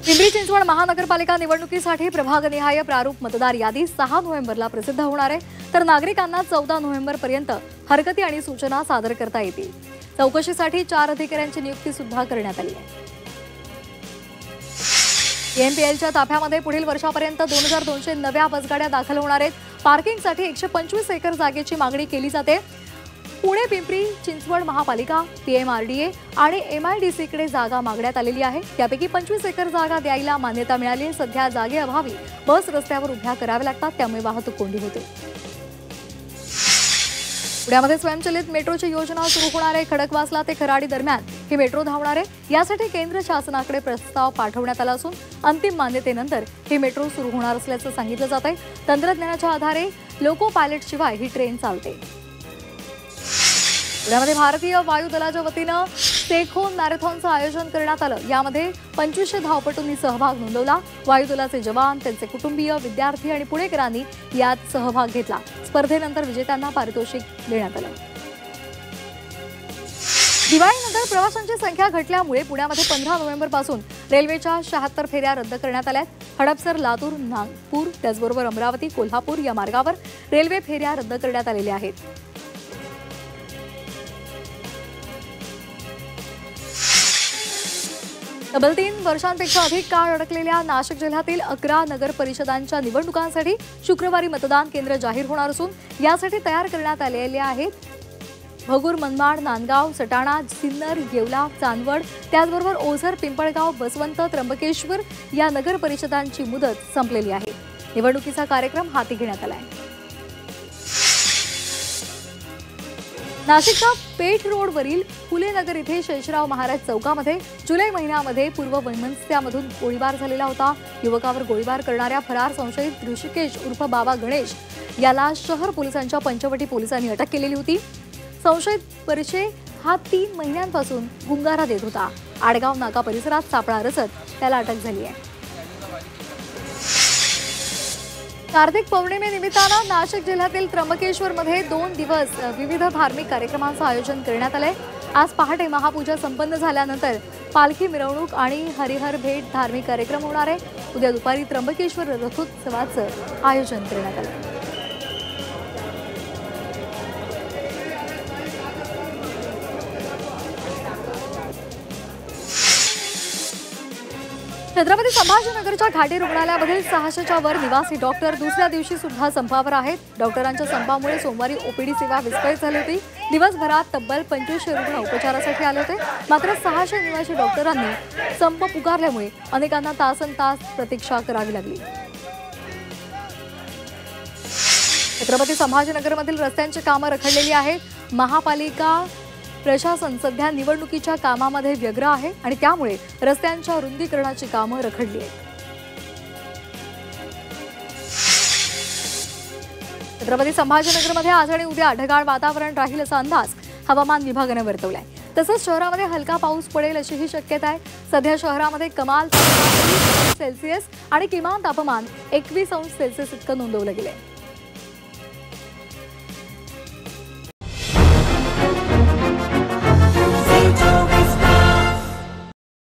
पिंपरी चिंचवड महानगरपालिका निवडणुकीसाठी प्रभागनिहाय प्रारूप मतदार यादी 6 नोव्हेंबरला प्रसिद्ध होणार आहे, तर नागरिकांना 14 नोव्हेंबरपर्यंत हरकती आणि सूचना सादर करता येतील। चौकशीसाठी 4 अधिकाऱ्यांची नियुक्ती सुद्धा करण्यात आली आहे। एमपीएलच्या ताफ्यामध्ये पुढील वर्षापर्यंत 2200 नव्या बसगाड्या दाखल होणार आहेत। पार्किंगसाठी 125 एकर जागेची मागणी केली जाते। पुणे पिंपरी चिंचवड महापालिका, पीएमआरडीए आणि एमआयडीसीकडे जागा मागण्यात आलेली आहे। त्यापैकी 25 एकर जागा द्यायला मान्यता मिळाली आहे। सध्या जागेअभावी बस रस्त्यावर उभ्या कराव्या लागतात, त्यामुळे वाहतूक कोंडी होते। पुण्यामध्ये स्वयंचलित मेट्रोची योजना सुरू होणार आहे। खडकवासला ते खराडी दरम्यान ही मेट्रो धावणार आहे। यासाठी केंद्र शासनाकडे प्रस्ताव पाठवण्यात आला असून अंतिम मान्यतेनंतर ही मेट्रो सुरू होणार असल्याचं सांगितलं जात आहे। तंत्रज्ञानाच्या आधारे लोको पायलट शिवाय ही ट्रेन चालते। पुण्यामध्ये भारतीय वायुदलाच्या वतीनं सेखोन मॅरेथॉनचं आयोजन करण्यात आलं। यामध्ये 2500 धावपटूंनी सहभाग नोंदवला। वायुदलाचे जवान, त्यांचे कुटुंबीय, विद्यार्थी आणि पुणेकरांनी यात सहभाग घेतला। स्पर्धेनंतर विजेत्यांना पारितोषिक देण्यात आलं। दिवाळीनंतर प्रवाशांची संख्या घटल्यामुळे पुण्यामध्ये 15 नोव्हेंबरपासून रेल्वेच्या 76 फेऱ्या रद्द करण्यात आल्या। हडपसर, लातूर, नागपूर त्याचबरोबर अमरावती, कोल्हापूर या मार्गावर रेल्वे फेऱ्या रद्द करण्यात आलेल्या आहेत। तब्बल 3 वर्षांपेक्षा अधिक काळ अडकलेल्या नाशिक जिल्ह्यातील 11 नगर परिषदांच्या निवडणुकांसाठी शुक्रवारी मतदान केंद्र जाहीर होणार असून यासाठी तयार करण्यात आलेले आहेत। भगूर, मनमाड, नांदगाव, सटाणा, सिन्नर, येवला, चांदवड त्याचबरोबर ओझर, पिंपळगाव, बसवंत, त्र्यंबकेश्वर या नगर परिषदांची मुदत संपलेली आहे। निवडणुकीचा कार्यक्रम हाती घेण्यात आला आहे। नाशिकच्या पेठ रोडवरील फुलेनगर इथे शेषराव महाराज चौकामध्ये जुलै महिन्यामध्ये पूर्व वैमनस्यामधून गोळीबार झालेला होता। युवकावर गोळीबार करणाऱ्या फरार संशयित ऋषिकेश उर्फ बाबा गणेश याला शहर पोलिसांच्या पंचवटी पोलिसांनी अटक केलेली होती। संशयित परिचय हा 3 महिन्यांपासून गुंगारा देत होता। आडगाव नाका परिसरात सापळा रचत त्याला अटक झाली आहे। कार्तिक पौर्णिमेनिमित्तानं नाशिक जिल्ह्यातील त्र्यंबकेश्वरमध्ये 2 दिवस विविध धार्मिक कार्यक्रमांचं आयोजन करण्यात आलंय। आज पहाटे महापूजा संपन्न झाल्यानंतर पालखी मिरवणूक आणि हरिहर भेट धार्मिक कार्यक्रम होणार आहे। उद्या दुपारी त्र्यंबकेश्वर रथोत्सवाचं आयोजन करण्यात आलं। छत्रपती संभाजीनगरच्या घाटी रुग्णालयामधील 600च्या वर निवासी डॉक्टर दुसऱ्या दिवशी सुद्धा संपावर आहेत। डॉक्टरांच्या संपामुळे सोमवारी ओपीडी सेवा विस्कळीत झाली होती। दिवसभरात तब्बल 2500 रुग्ण उपचारासाठी आले होते। मात्र 600 निवासी डॉक्टरांनी संप पुकारल्यामुळे अनेकांना तासनतास प्रतीक्षा करावी लागली। छत्रपती संभाजीनगरमधील रस्त्यांची कामं रखडलेली आहेत। महापालिका प्रशासन सध्या निवडणुकीच्या कामामध्ये व्यग्र आहे आणि त्यामुळे रस्त्यांच्या रुंदीकरणाची कामं रखडली आहेत। छत्रपती संभाजीनगरमध्ये आज आणि उद्या ढगाळ वातावरण राहील असा अंदाज हवामान विभागाने वर्तवलाय। तसंच शहरामध्ये हलका पाऊस पडेल अशीही शक्यता आहे। सध्या शहरामध्ये कमाल तापमान 30 अंश सेल्सिअस आणि किमान तापमान 21 अंश सेल्सिअस इतकं नोंदवलं गेलंय।